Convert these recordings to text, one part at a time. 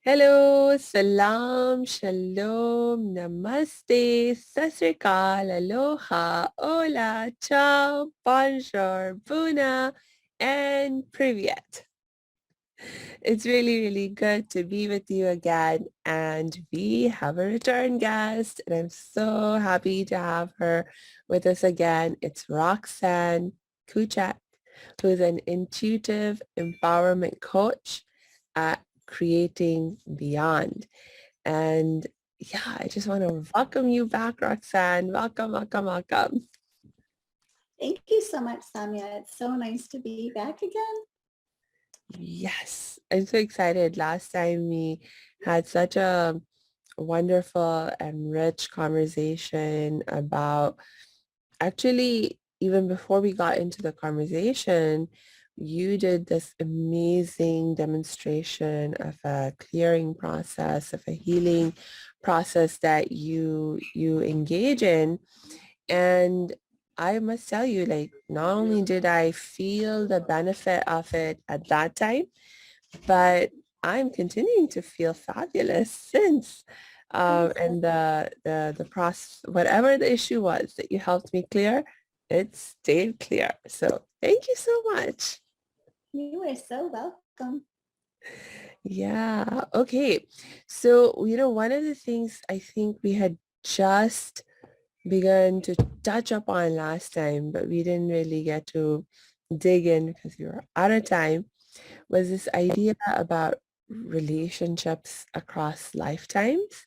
Hello, salam, shalom, namaste, sasrikal, aloha, hola, ciao, bonjour, buna, and privyet. It's really, really good to be with you again. And we have a return guest, and I'm so happy to have her with us again. It's Roxanne Kuchciak, who is an intuitive empowerment coach at Creating Beyond. And yeah, I just want to welcome you back, Roxanne. Welcome, welcome, welcome. Thank you so much, Samia. It's so nice to be back again. Yes, I'm so excited. Last time we had such a wonderful and rich conversation about actually, even before we got into the conversation, you did this amazing demonstration of a clearing process, of a healing process that you engage in. And I must tell you, like, not only did I feel the benefit of it at that time, but I'm continuing to feel fabulous since. Awesome. And the process, whatever the issue was that you helped me clear, it stayed clear. So thank you so much. You are so welcome. Yeah. Okay. So, one of the things I think we had just begun to touch upon last time, but we didn't really get to dig in because we were out of time, was this idea about relationships across lifetimes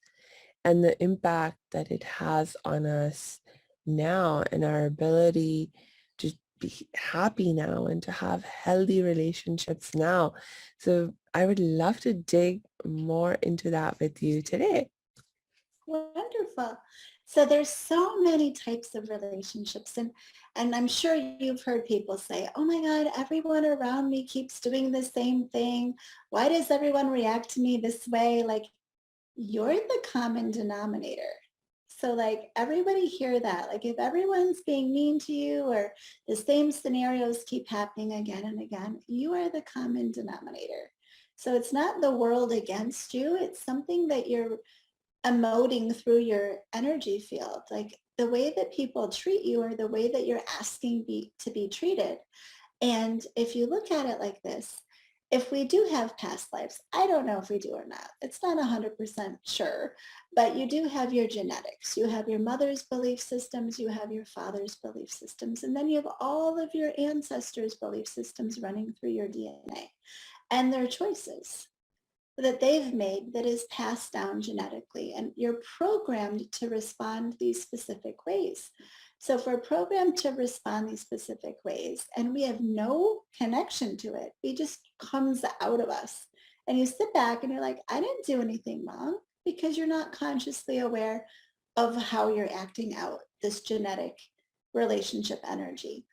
and the impact that it has on us now and our ability to be happy now and to have healthy relationships now. So I would love to dig more into that with you today. Wonderful. So there's so many types of relationships and I'm sure you've heard people say, "Oh my God, everyone around me keeps doing the same thing. Why does everyone react to me this way?" Like you're the common denominator. So like everybody hear that. Like if everyone's being mean to you or the same scenarios keep happening again and again, you are the common denominator. So it's not the world against you. It's something that you're emoting through your energy field. Like the way that people treat you or the way that you're asking to be treated. And if you look at it like this, if we do have past lives, I don't know if we do or not. It's not 100% sure, but you do have your genetics. You have your mother's belief systems, you have your father's belief systems, and then you have all of your ancestors' belief systems running through your DNA and their choices that they've made that is passed down genetically. And you're programmed to respond these specific ways. So if we're programmed to respond these specific ways and we have no connection to it, it just comes out of us. And you sit back and you're like, I didn't do anything wrong because you're not consciously aware of how you're acting out this genetic relationship energy.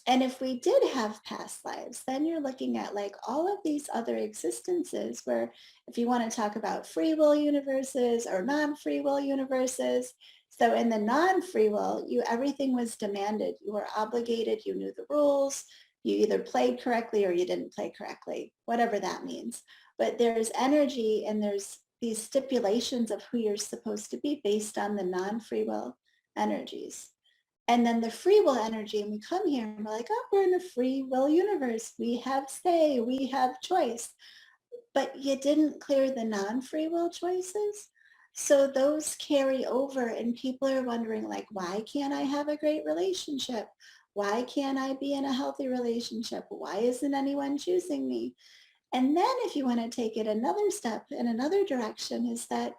And if we did have past lives, then you're looking at like all of these other existences where if you want to talk about free will universes or non-free will universes. So in the non-free will, everything was demanded. You were obligated, you knew the rules, you either played correctly or you didn't play correctly, whatever that means. But there's energy and there's these stipulations of who you're supposed to be based on the non-free will energies. And then the free will energy, and we come here and we're like, oh, we're in a free will universe. We have say, we have choice, but you didn't clear the non-free will choices. So those carry over and people are wondering like, why can't I have a great relationship? Why can't I be in a healthy relationship? Why isn't anyone choosing me? And then if you want to take it another step in another direction is that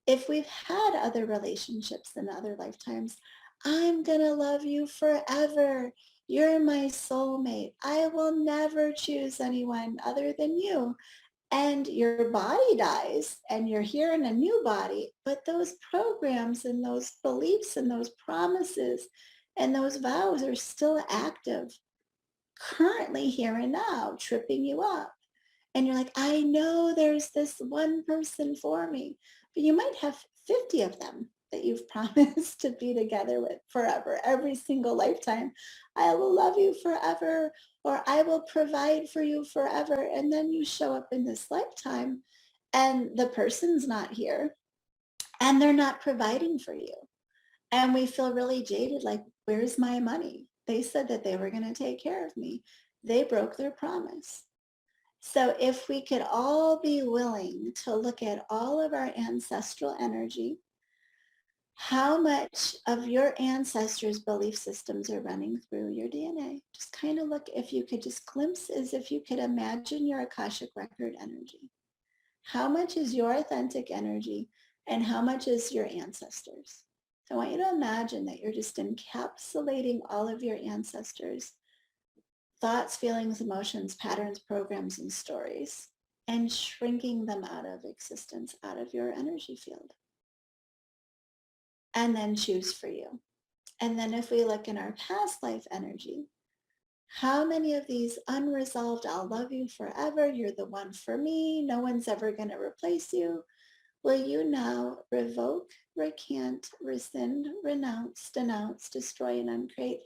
if we've had other relationships in other lifetimes, I'm going to love you forever. You're my soulmate. I will never choose anyone other than you. And your body dies and you're here in a new body, but those programs and those beliefs and those promises and those vows are still active currently here and now, tripping you up. And you're like, I know there's this one person for me, but you might have 50 of them that you've promised to be together with forever, every single lifetime. I will love you forever, or I will provide for you forever. And then you show up in this lifetime and the person's not here, and they're not providing for you. And we feel really jaded, like, where's my money? They said that they were going to take care of me. They broke their promise. So if we could all be willing to look at all of our ancestral energy, how much of your ancestors' belief systems are running through your DNA. Just kind of look, if you could just glimpse, as if you could imagine your Akashic record energy. How much is your authentic energy and how much is your ancestors? So I want you to imagine that you're just encapsulating all of your ancestors' thoughts, feelings, emotions, patterns, programs, and stories, and shrinking them out of existence, out of your energy field. And then choose for you. And then if we look in our past life energy, how many of these unresolved, I'll love you forever, you're the one for me, no one's ever going to replace you, will you now revoke, recant, rescind, renounce, denounce, destroy, and uncreate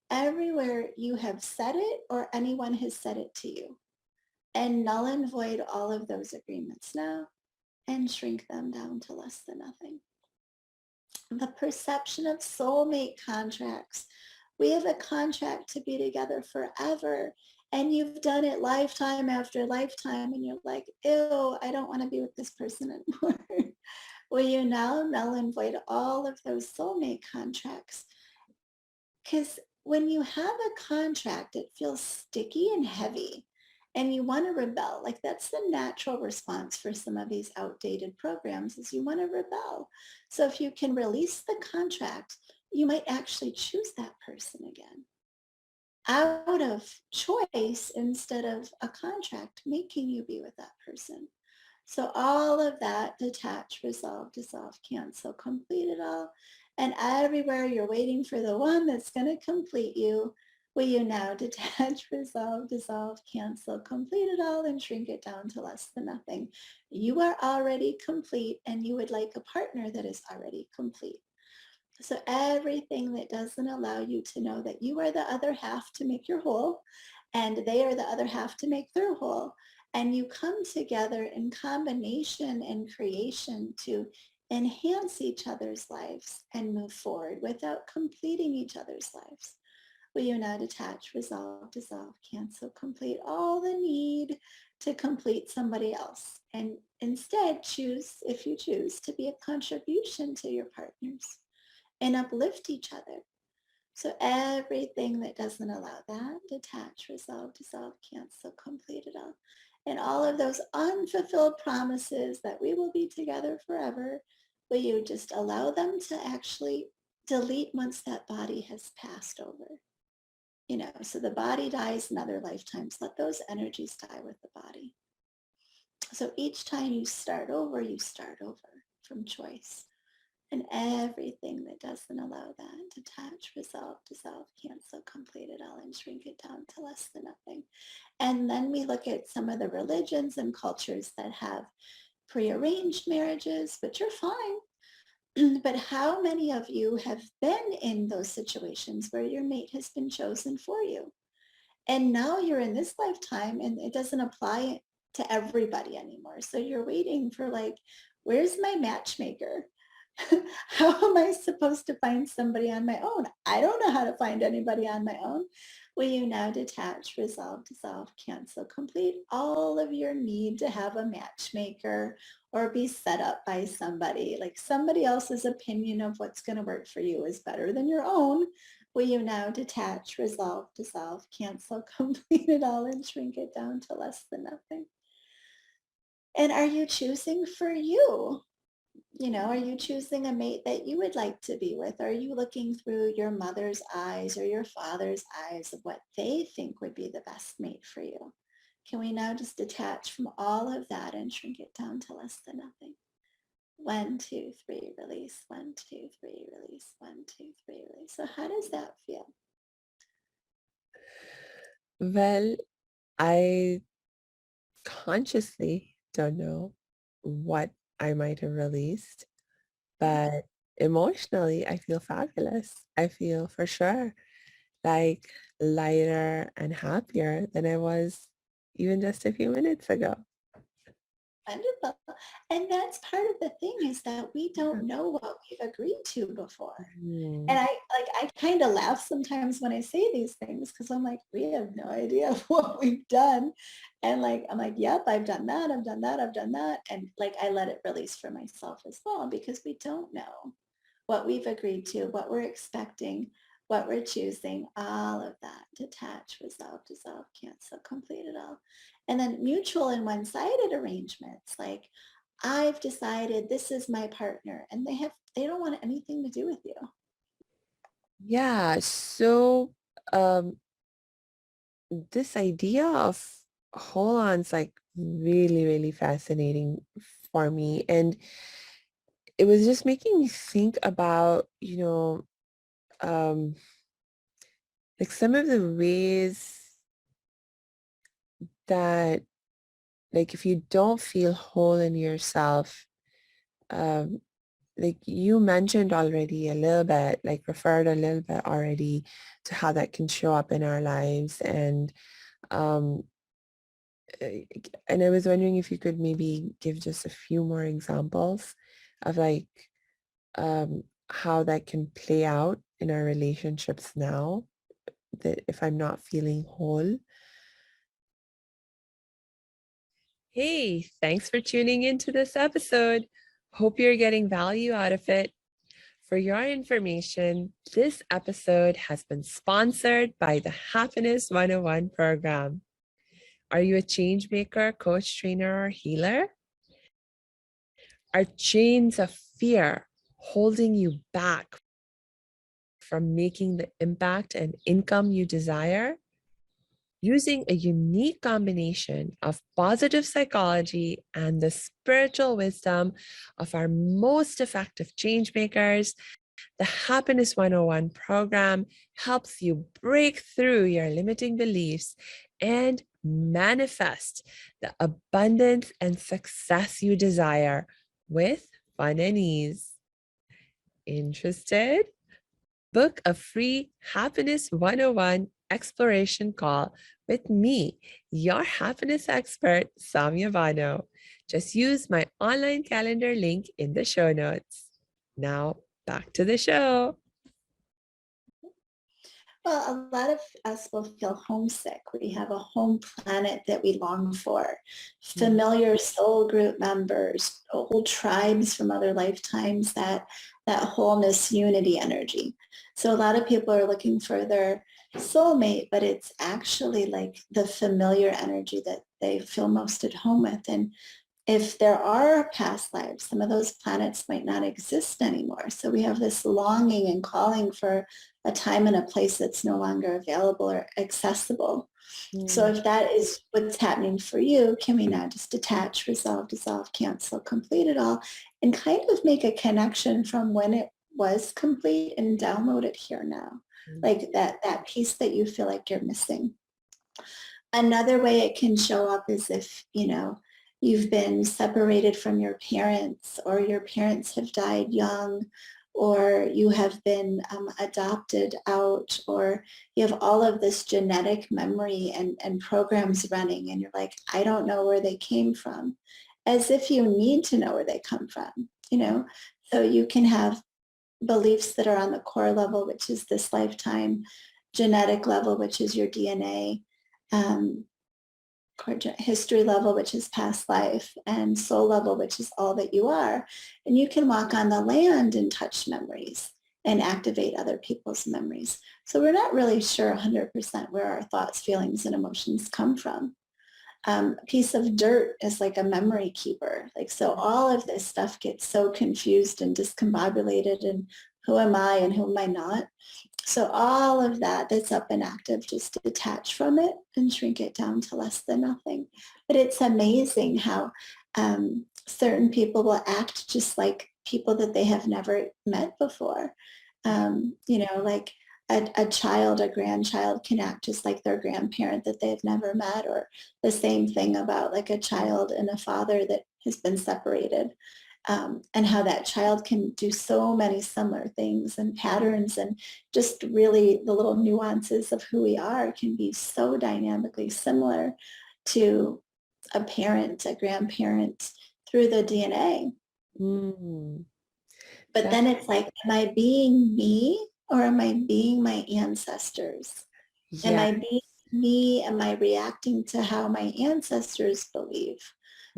everywhere you have said it or anyone has said it to you? And null and void all of those agreements now and shrink them down to less than nothing. The perception of soulmate contracts. We have a contract to be together forever, and you've done it lifetime after lifetime, and you're like, ew, I don't want to be with this person anymore. Will you now null and void all of those soulmate contracts? Because when you have a contract, it feels sticky and heavy, and you want to rebel. Like, that's the natural response for some of these outdated programs, is you want to rebel. So if you can release the contract, you might actually choose that person again out of choice instead of a contract making you be with that person. So all of that, detach, resolve, dissolve, cancel, complete it all. And everywhere you're waiting for the one that's going to complete you, will you now detach, resolve, dissolve, cancel, complete it all, and shrink it down to less than nothing? You are already complete, and you would like a partner that is already complete. So everything that doesn't allow you to know that you are the other half to make your whole, and they are the other half to make their whole, and you come together in combination and creation to enhance each other's lives and move forward without completing each other's lives. Will you now detach, resolve, dissolve, cancel, complete all the need to complete somebody else, and instead choose, if you choose, to be a contribution to your partners and uplift each other. So everything that doesn't allow that, detach, resolve, dissolve, cancel, complete it all. And all of those unfulfilled promises that we will be together forever, will you just allow them to actually delete once that body has passed over? So the body dies in other lifetimes. Let those energies die with the body. So each time you start over from choice. And everything that doesn't allow that, detach, resolve, dissolve, cancel, complete it all, and shrink it down to less than nothing. And then we look at some of the religions and cultures that have prearranged marriages, which are fine. But how many of you have been in those situations where your mate has been chosen for you? And now you're in this lifetime and it doesn't apply to everybody anymore. So you're waiting for, like, where's my matchmaker? How am I supposed to find somebody on my own? I don't know how to find anybody on my own. Will you now detach, resolve, dissolve, cancel, complete all of your need to have a matchmaker or be set up by somebody? Like, somebody else's opinion of what's going to work for you is better than your own. Will you now detach, resolve, dissolve, cancel, complete it all, and shrink it down to less than nothing? And are you choosing for you? Are you choosing a mate that you would like to be with? Are you looking through your mother's eyes or your father's eyes of what they think would be the best mate for you? Can we now just detach from all of that and shrink it down to less than nothing? 1, 2, 3, release. 1, 2, 3, release. 1, 2, 3, release. So how does that feel? Well, I consciously don't know what I might have released, but emotionally, I feel fabulous. I feel for sure like lighter and happier than I was even just a few minutes ago. Wonderful. And that's part of the thing is that we don't know what we've agreed to before. And Mhm. I kind of laugh sometimes when I say these things because I'm like, we have no idea what we've done. And like, I'm like, yep, I've done that, I've done that, I've done that. And like, I let it release for myself as well because we don't know what we've agreed to, what we're expecting, what we're choosing, all of that. Detach, resolve, dissolve, cancel, complete it all. And then mutual and one-sided arrangements, like I've decided this is my partner and they don't want anything to do with you. Yeah, so um this idea of hold on's like really, really fascinating for me. And it was just making me think about, um, like some of the ways that, like, if you don't feel whole in yourself, um, like you mentioned already a little bit, like referred a little bit already to how that can show up in our lives. Um, and I was wondering if you could maybe give just a few more examples of like how that can play out in our relationships now, that if I'm not feeling whole. Hey, thanks for tuning into this episode. Hope you're getting value out of it. For your information, this episode has been sponsored by the Happiness 101 program. Are you a change maker, coach, trainer, or healer? Are chains of fear holding you back from making the impact and income you desire? Using a unique combination of positive psychology and the spiritual wisdom of our most effective change makers, the Happiness 101 program helps you break through your limiting beliefs and manifest the abundance and success you desire with fun and ease. Interested? Book a free Happiness 101 exploration call with me, your happiness expert, Samia Bano. Just use my online calendar link in the show notes. Now, back to the show. Well, a lot of us will feel homesick. We have a home planet that we long for, Mm, familiar soul group members, old tribes from other lifetimes, that wholeness, unity energy. So a lot of people are looking for their soulmate, but it's actually like the familiar energy that they feel most at home with. And if there are past lives, some of those planets might not exist anymore. So we have this longing and calling for a time and a place that's no longer available or accessible. So mm, if that is what's happening for you, can we now just detach, resolve, dissolve, cancel, complete it all, and kind of make a connection from when it was complete and download it here now, mm, like that piece that you feel like you're missing. Another way it can show up is if, you've been separated from your parents or your parents have died young or you have been adopted out or you have all of this genetic memory and programs running and you're like, I don't know where they came from, as if you need to know where they come from, you know? So you can have beliefs that are on the core level, which is this lifetime, genetic level, which is your DNA, um, history level, which is past life, and soul level, which is all that you are. And you can walk on the land and touch memories and activate other people's memories. So we're not really sure 100% where our thoughts, feelings, and emotions come from. A piece of dirt is like a memory keeper. Like, so all of this stuff gets so confused and discombobulated and who am I and who am I not? So all of that that's up and active, just detach from it and shrink it down to less than nothing. But it's amazing how certain people will act just like people that they have never met before. Like a child, a grandchild can act just like their grandparent that they've never met, or the same thing about like a child and a father that has been separated, and how that child can do so many similar things and patterns, and just really the little nuances of who we are can be so dynamically similar to a parent, a grandparent through the DNA. Mm, But that, then it's like, am I being me or am I being my ancestors? Am yeah, I being me? Am I reacting to how my ancestors believe?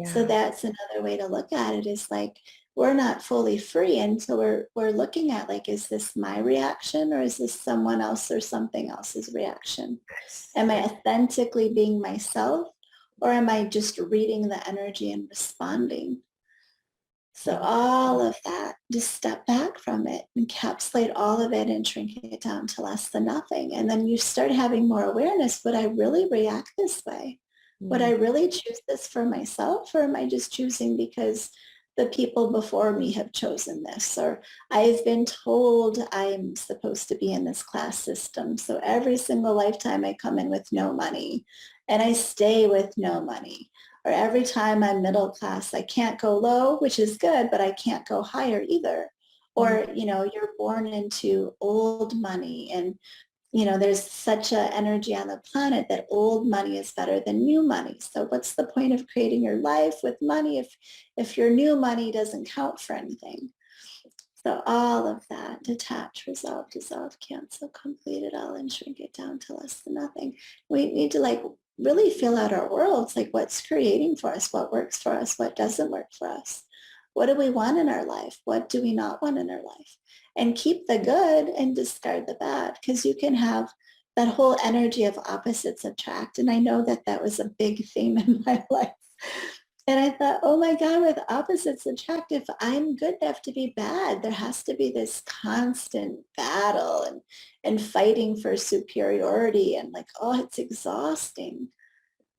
So yeah. that's another way to look at it, is like, we're not fully free until we're looking at, like, is this my reaction or is this someone else or something else's reaction? Yes. Am I authentically being myself, or am I just reading the energy and responding? So all of that, just step back from it, encapsulate all of it and shrink it down to less than nothing. And then you start having more awareness. Would I really react this way? Would I Mm, really choose this for myself, or am I just choosing because the people before me have chosen this? Or I've been told I'm supposed to be in this class system. So every single lifetime I come in with no money and I stay with no money. Or every time I'm middle class, I can't go low, which is good, but I can't go higher either. mm, Or, you're born into old money, and, there's such an energy on the planet that old money is better than new money. So what's the point of creating your life with money if your new money doesn't count for anything? So all of that, detach, resolve, dissolve, cancel, complete it all, and shrink it down to less than nothing. We need to, like, really fill out our worlds, like, what's creating for us, what works for us, what doesn't work for us. What do we want in our life? What do we not want in our life? And keep the good and discard the bad, because you can have that whole energy of opposites attract. And I know that that was a big theme in my life. And I thought, oh my God, with opposites attract, if I'm good enough to be bad, there has to be this constant battle and fighting for superiority, and, like, oh, it's exhausting.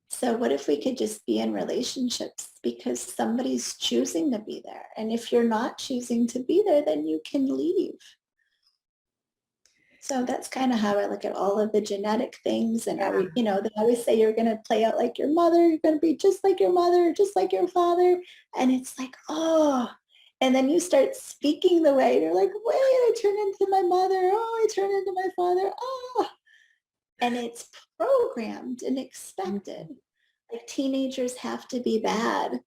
So what if we could just be in relationships because somebody's choosing to be there? And if you're not choosing to be there, then you can leave. So that's kind of how I look at all of the genetic things. And are we, they always say you're going to play out like your mother, you're going to be just like your mother, just like your father. And it's like, oh, and then you start speaking the way, and you're like, wait, I turn into my mother. Oh, I turn into my father. Oh, and it's programmed and expected. mm, Like, teenagers have to be bad.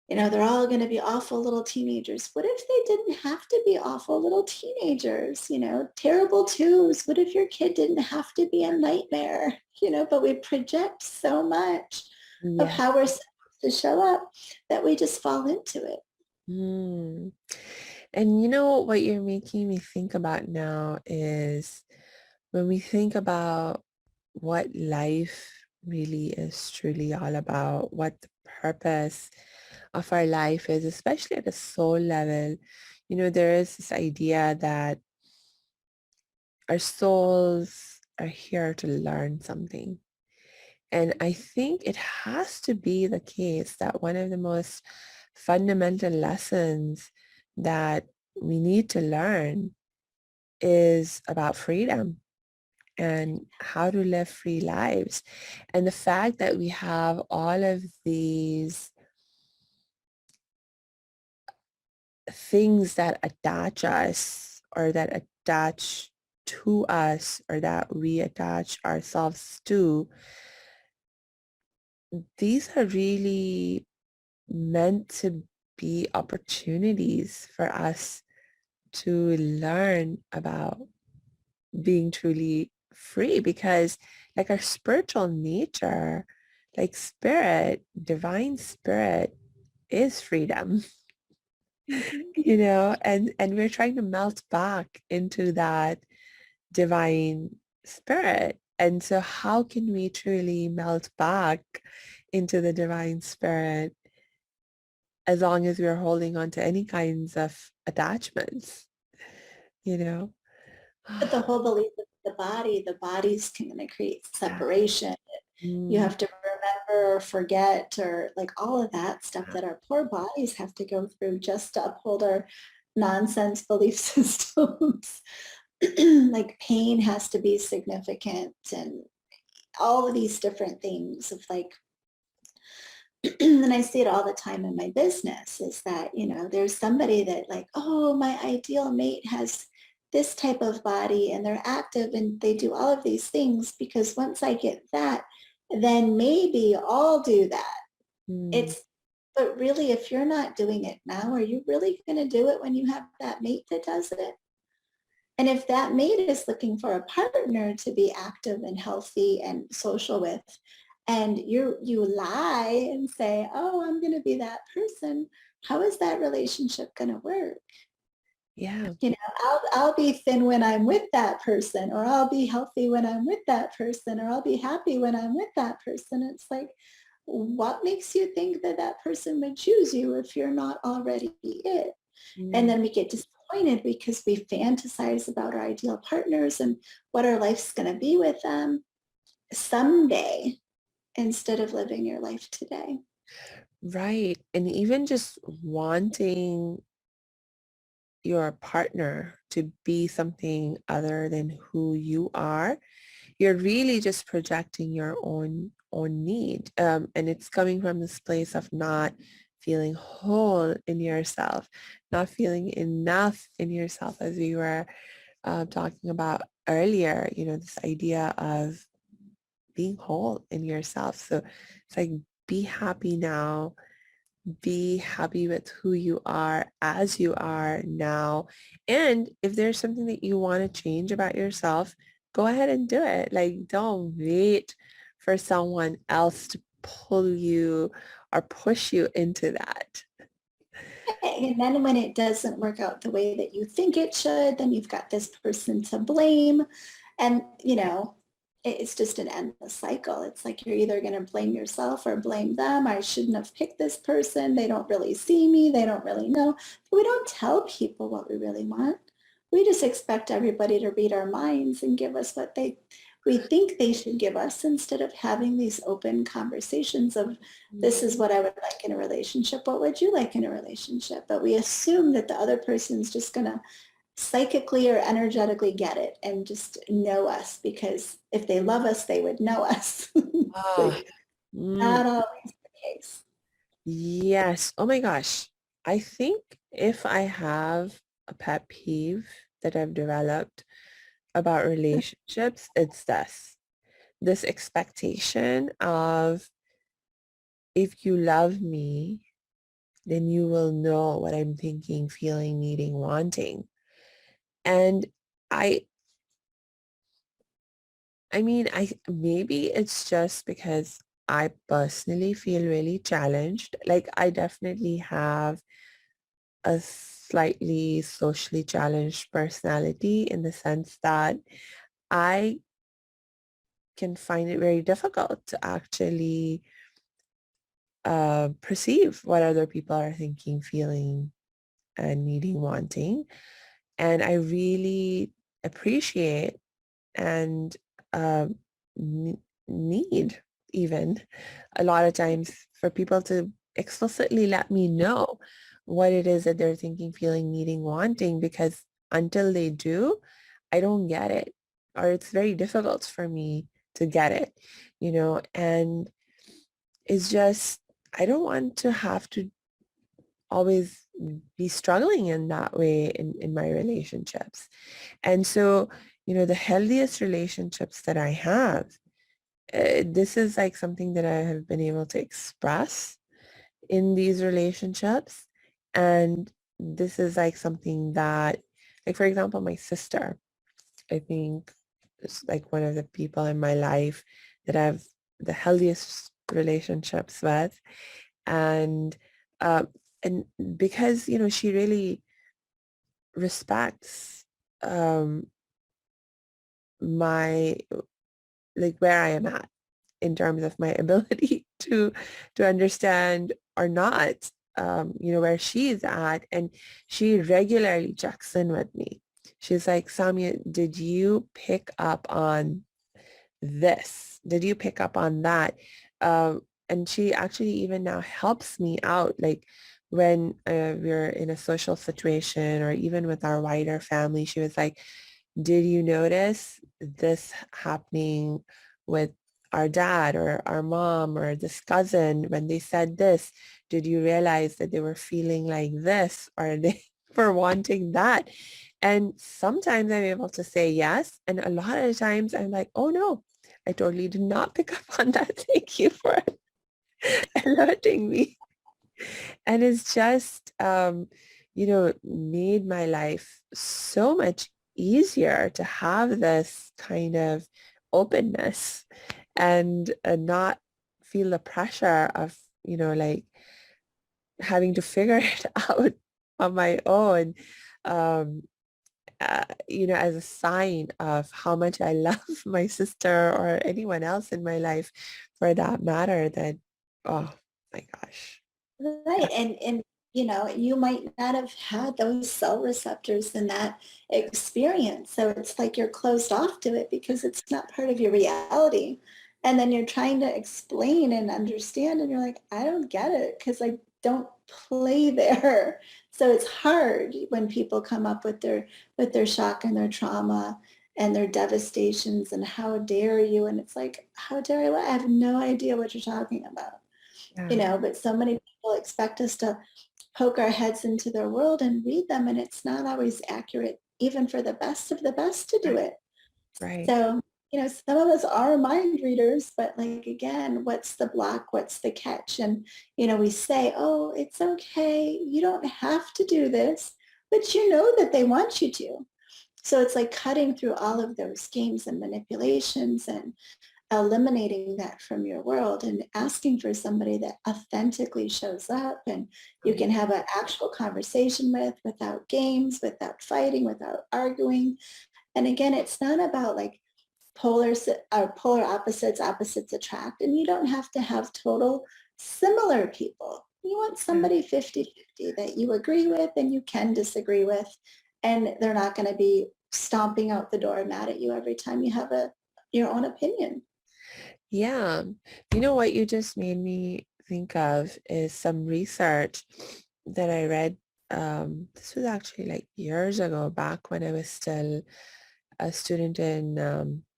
They're all going to be awful little teenagers. What if they didn't have to be awful little teenagers? Terrible twos. What if your kid didn't have to be a nightmare? But we project so much of yeah. how we're supposed to show up that we just fall into it. Mm. And you know what you're making me think about now is when we think about what life really is truly all about, what the purpose of our life is, especially at a soul level, there is this idea that our souls are here to learn something. And I think it has to be the case that one of the most fundamental lessons that we need to learn is about freedom and how to live free lives. And the fact that we have all of these things that attach us or that attach to us or that we attach ourselves to, these are really meant to be opportunities for us to learn about being truly free, because like our spiritual nature, like spirit, divine spirit is freedom. Mhm. And we're trying to melt back into that divine spirit. And so how can we truly melt back into the divine spirit as long as we're holding on to any kinds of attachments, you know? But the whole belief of the body's going to create separation. You Mm, have to remember or forget, or, like, all of that stuff that our poor bodies have to go through just to uphold our nonsense belief systems. Like, pain has to be significant, and all of these different things of, like, and I see it all the time in my business, is that, there's somebody that, like, oh, my ideal mate has this type of body and they're active and they do all of these things because once I get that, then maybe I'll do that. Mm. It's, but really, if you're not doing it now, are you really going to do it when you have that mate that does it? And if that mate is looking for a partner to be active and healthy and social with, and you lie and say, oh, I'm going to be that person, how is that relationship going to work? Yeah. You know, I'll be thin when I'm with that person, or I'll be healthy when I'm with that person, or I'll be happy when I'm with that person. It's like, what makes you think that that person would choose you if you're not already it? And Mm. then we get disappointed because we fantasize about our ideal partners and what our life's going to be with them someday instead of living your life today. Right. And even just wanting your partner to be something other than who you are, you're really just projecting your own need. And it's coming from this place of not feeling whole in yourself, not feeling enough in yourself, as we were talking about earlier, this idea of being whole in yourself. So it's like, be happy now, be happy with who you are as you are now. And if there's something that you want to change about yourself, go ahead and do it. Like, don't wait for someone else to pull you or push you into that. And then when it doesn't work out the way that you think it should, then you've got this person to blame. And, it's just an endless cycle. It's like you're either going to blame yourself or blame them. I shouldn't have picked this person. They don't really see me. They don't really know. But we don't tell people what we really want. We just expect everybody to read our minds and give us what we think they should give us, instead of having these open conversations of, this is what I would like in a relationship. What would you like in a relationship? But we assume that the other person's just going to psychically or energetically get it and just know us, because if they love us, they would know us. It's Ah, like mm, not always the case. yes. Oh my gosh. I think if I have a pet peeve that I've developed about relationships, it's this expectation of, if you love me, then you will know what I'm thinking, feeling, needing, wanting. And I I mean, I maybe it's just because I personally feel really challenged. Like, I definitely have a slightly socially challenged personality, in the sense that I can find it very difficult to actually perceive what other people are thinking, feeling, and needing, wanting. And I really appreciate and um, n- need, even a lot of times, for people to explicitly let me know what it is that they're thinking, feeling, needing, wanting, because until they do, I don't get it, or it's very difficult for me to get it, and it's just, I don't want to have to always be struggling in that way in my relationships. And so, the healthiest relationships that I have, this is like something that I have been able to express in these relationships. And this is like something that, like, for example, my sister, I think, is like one of the people in my life that I have the healthiest relationships with. And uh, and because, she really respects um, my, like, where I am at in terms of my ability to understand or not, where she's at. And she regularly checks in with me. She's like, Samia, did you pick up on this? Did you pick up on that? And she actually even now helps me out, like when we're in a social situation, or even with our wider family. She was like, did you notice this happening with our dad or our mom or this cousin when they said this? Did you realize that they were feeling like this, or they were wanting that? And sometimes I'm able to say yes. And a lot of the times I'm like, oh no, I totally did not pick up on that. Thank you for it. alerting me. And it's just, made my life so much easier to have this kind of openness and not feel the pressure of, like having to figure it out on my own, um, as a sign of how much I love my sister or anyone else in my life for that matter, that, oh my gosh. Right. And you might not have had those cell receptors in that experience. So it's like you're closed off to it because it's not part of your reality. And then you're trying to explain and understand, and you're like, I don't get it because I don't play there. So it's hard when people come up with their shock and their trauma and their devastations and how dare you? And it's like, how dare I? I have no idea what you're talking about, Yeah, but so many people expect us to poke our heads into their world and read them, and it's not always accurate, even for the best of the best to do right, it. right. So, some of us are mind readers, but like, again, what's the block? What's the catch? And, we say, oh, it's okay. You don't have to do this, but you know that they want you to. So it's like cutting through all of those schemes and manipulations and eliminating that from your world and asking for somebody that authentically shows up and you Right, can have an actual conversation with without games, without fighting, without arguing. And again, it's not about like polar opposites, opposites attract. And you don't have to have total similar people. You want yeah. somebody 50-50 that you agree with and you can disagree with. And they're not going to be stomping out the door mad at you every time you have your own opinion. Yeah. You know what you just made me think of is some research that I read. This was actually like years ago, back when I was still a student in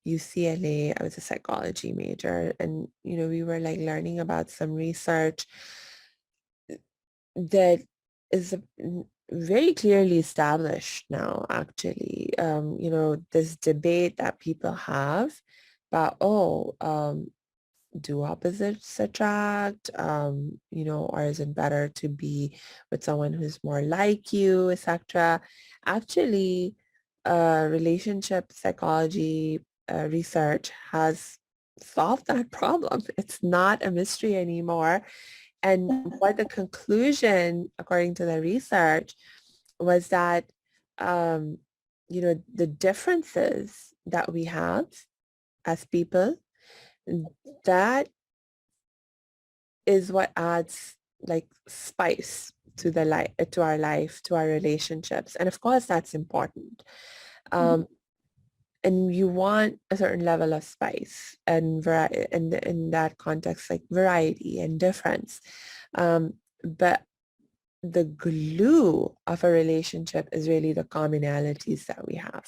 UCLA. I was a psychology major, and we were like learning about some research that is very clearly established now, actually. This debate that people have about, do opposites attract, or is it better to be with someone who's more like you, etc. Actually, relationship psychology research has solved that problem. It's not a mystery anymore. And what the conclusion, according to the research, was that, the differences that we have as people, that is what adds like spice to the life, to our life, to our relationships. And of course, that's important. Um, and you want a certain level of spice and variety, and in that context, like variety and difference. But the glue of a relationship is really the commonalities that we have.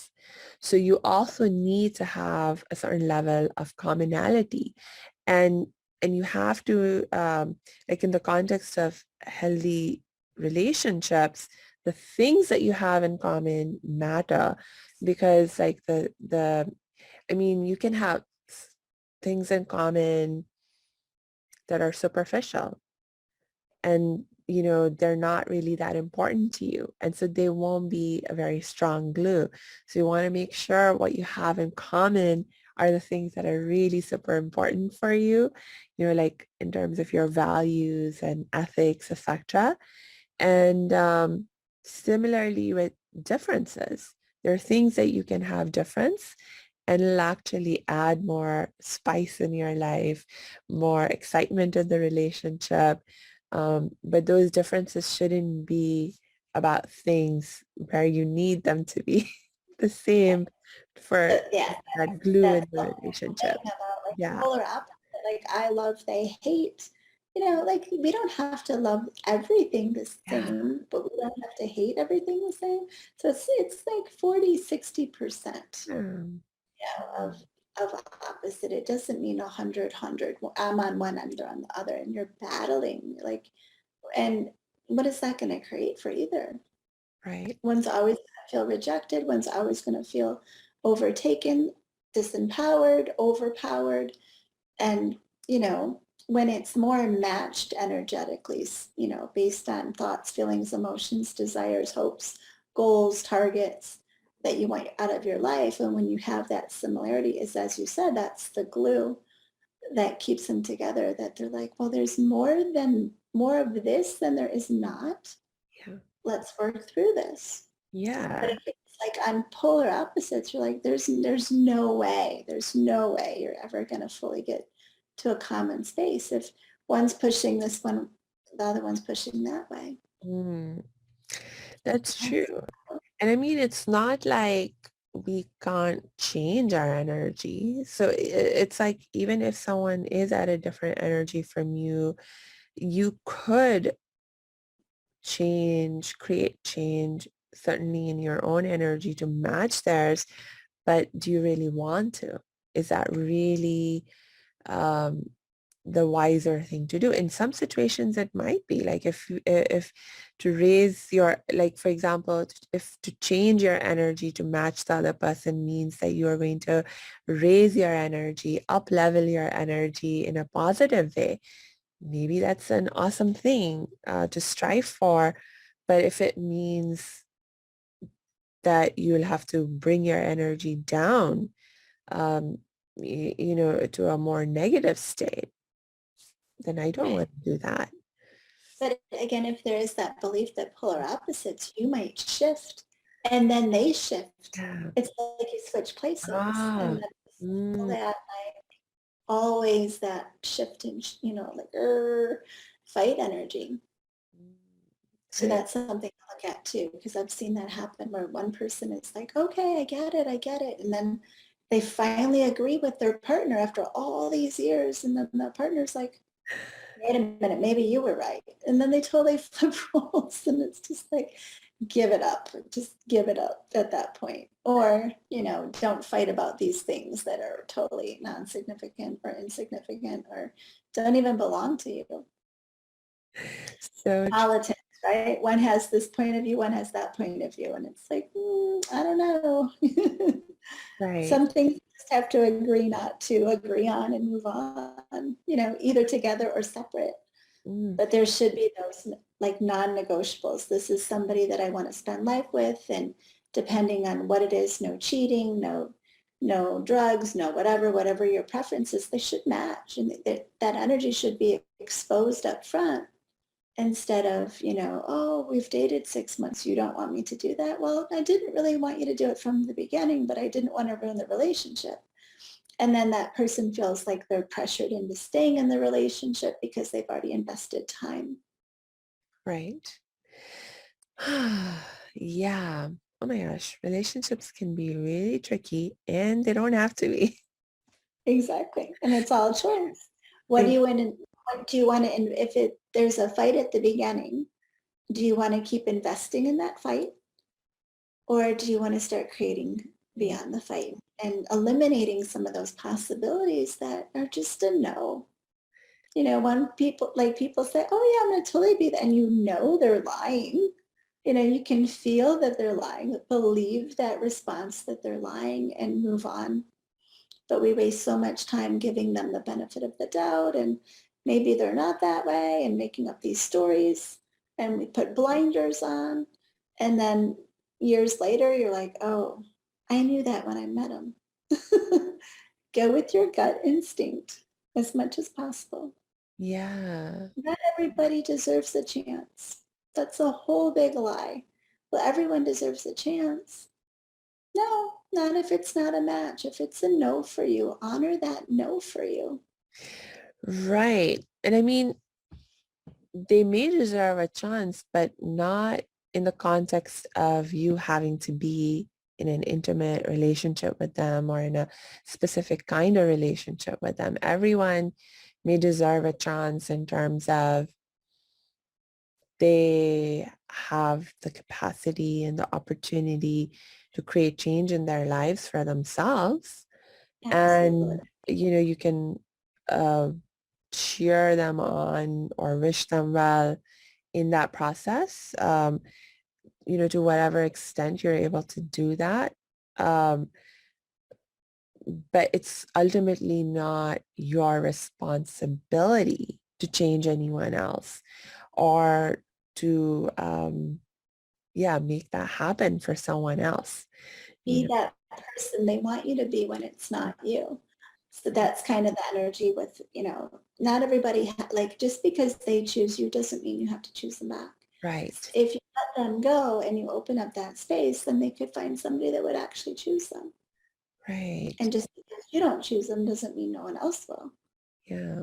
So you also need to have a certain level of commonality, and and you have to, like in the context of healthy relationships, the things that you have in common matter, because like you can have things in common that are superficial, and they're not really that important to you, and so they won't be a very strong glue. So you want to make sure what you have in common are the things that are really super important for you, like in terms of your values and ethics, etc. And similarly with differences, there are things that you can have difference, and it'll actually add more spice in your life, more excitement in the relationship. But those differences shouldn't be about things where you need them to be the same for Yeah, that glue in that's the the whole relationship. thing about like Yeah. polar opposite. Like I love, they hate. Like we don't have to love everything the Yeah. same, but we don't have to hate everything the same. So it's like 40-60% Um, of opposite. It doesn't mean 100. Well, I'm on one end or on the other, and you're battling like, and what is that going to create for either? right. One's always going to feel rejected. One's always going to feel overtaken, disempowered, overpowered. And, when it's more matched energetically, based on thoughts, feelings, emotions, desires, hopes, goals, targets that you want out of your life. And when you have that similarity, is, as you said, that's the glue that keeps them together, that they're like, well, there's more of this than there is not. Yeah. Let's work through this. But Yeah. if it's like on polar opposites, you're like, there's no way you're ever going to fully get to a common space if one's pushing this one, the other one's pushing that way. Mm, that's That's, true. And I mean, it's not like we can't change our energy. So it's like even if someone is at a different energy from you, you could create change, certainly in your own energy to match theirs. But do you really want to? Is that really um, the wiser thing to do? In some situations, it might be like if to raise your, like, for example, if to change your energy to match the other person means that you are going to raise your energy, up level your energy in a positive way, maybe that's an awesome thing to strive for. But if it means that you'll have to bring your energy down, um, to a more negative state, then I don't right. want to do that. But again, if there is that belief that polar opposites, you might shift and then they shift. Yeah. It's like you switch places, Ah. and that's all Mm. that always that shift in, fight energy. So Right. that's something to look at too, because I've seen that happen where one person is like, okay, I get it, I get it. And then they finally agree with their partner after all these years. And then the partner's like, wait a minute, maybe you were right. And then they totally flip roles. And it's just like, give it up. Just give it up at that point. Or, don't fight about these things that are totally non-significant or insignificant or don't even belong to you. So Politics, right? One has this point of view, one has that point of view. And it's like, I don't know. right. Some things just have to agree not to agree on and move on, either together or separate. Mm. But there should be those like non-negotiables. This is somebody that I want to spend life with, and depending on what it is, no cheating, no drugs, no whatever your preference is, they should match, and that energy should be exposed up front instead of, oh, we've dated 6 months. You don't want me to do that. Well, I didn't really want you to do it from the beginning, but I didn't want to ruin the relationship. And then that person feels like they're pressured into staying in the relationship because they've already invested time. Right. Yeah. Oh my gosh. Relationships can be really tricky and they don't have to be. Exactly. And it's all a choice. What do Like, you want to, what do you want to, if there's a fight at the beginning, do you want to keep investing in that fight? Or do you want to start creating beyond the fight and eliminating some of those possibilities that are just a no? When people say, oh yeah, I'm going to totally be that. And they're lying. You can feel that they're lying, believe that response that they're lying and move on. But we waste so much time giving them the benefit of the doubt, and maybe they're not that way, and making up these stories, and we put blinders on, and then years later you're like, oh, I knew that when I met him. Go with your gut instinct as much as possible. yeah. Not everybody deserves a chance. That's a whole big lie. Well, everyone deserves a chance. No, not if it's not a match. If it's a no for you, honor that no for you. Right. And I mean, they may deserve a chance, but not in the context of you having to be in an intimate relationship with them or in a specific kind of relationship with them. Everyone may deserve a chance in terms of they have the capacity and the opportunity to create change in their lives for themselves. And, Absolutely. you can uh, cheer them on or wish them well in that process, to whatever extent you're able to do that. Um, but it's ultimately not your responsibility to change anyone else or to yeah, make that happen for someone else, you Be know. that person they want you to be when it's not you. So that's kind of the energy with, not everybody, like just because they choose you doesn't mean you have to choose them back. Right, If you let them go and you open up that space, then they could find somebody that would actually choose them. right. And just because you don't choose them doesn't mean no one else will. Yeah,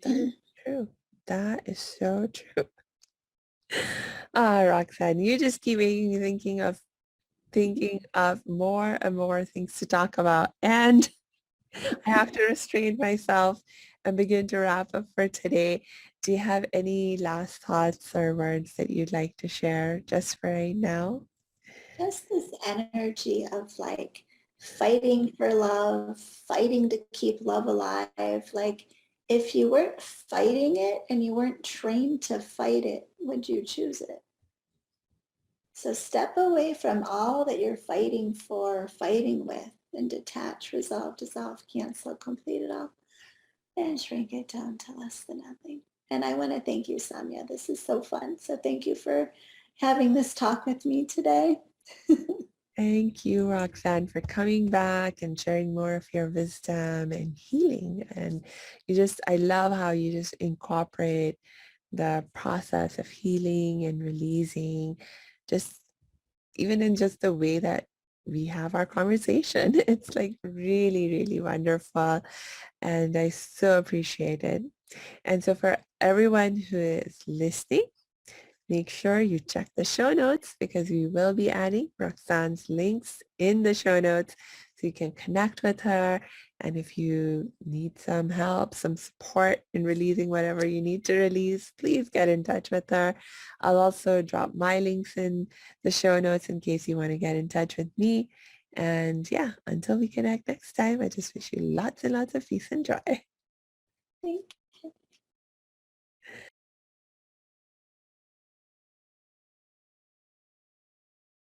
that is true. That is so true. Ah, Roxanne, you just keep making me thinking of more and more things to talk about. And I have to restrain myself and begin to wrap up for today. Do you have any last thoughts or words that you'd like to share just for right now? Just this energy of like fighting for love, fighting to keep love alive. Like if you weren't fighting it and you weren't trained to fight it, would you choose it? So step away from all that you're fighting for, fighting with, and detach, resolve, dissolve, cancel, complete it all, and shrink it down to less than nothing. And I want to thank you, Samia. This is so fun. So thank you for having this talk with me today. Thank you, Roxanne, for coming back and sharing more of your wisdom and healing. And I love how you just incorporate the process of healing and releasing, just even in just the way that we have our conversation. It's like really, really wonderful. And I so appreciate it. And so for everyone who is listening, make sure you check the show notes because we will be adding Roxanne's links in the show notes so you can connect with her. And if you need some help, some support in releasing whatever you need to release, please get in touch with her. I'll also drop my links in the show notes in case you want to get in touch with me. And yeah, until we connect next time, I just wish you lots and lots of peace and joy. Thank